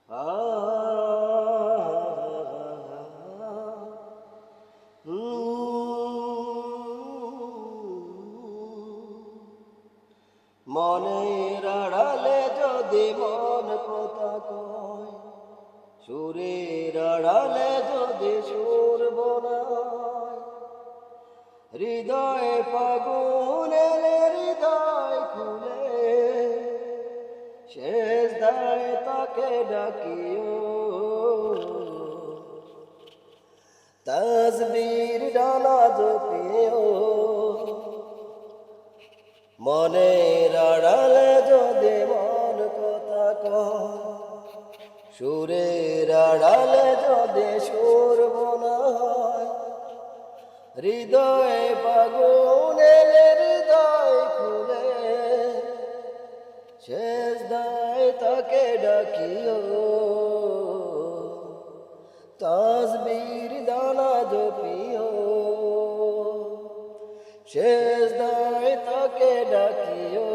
আ মনের আড়ালে যদি মন কথা কয়, সুরের আড়ালে যদি সুর বোনায়, হৃদয়ে ফাগুনের হৃদয় খুলে শেষ দায় তাকে ডাকিও, তাসবীর ডানা জপিও। মনের আড়ালে যদি মন কথা কয়, সুরের আড়ালে যদি সুর বোনা হয়, হৃদয়ে ফাগুনের হৃদয় খুলে শেষ দায় তাকে ডাকিও, তাসবীর দানা জপিও। শেষ দায় তাকে ডাকিও,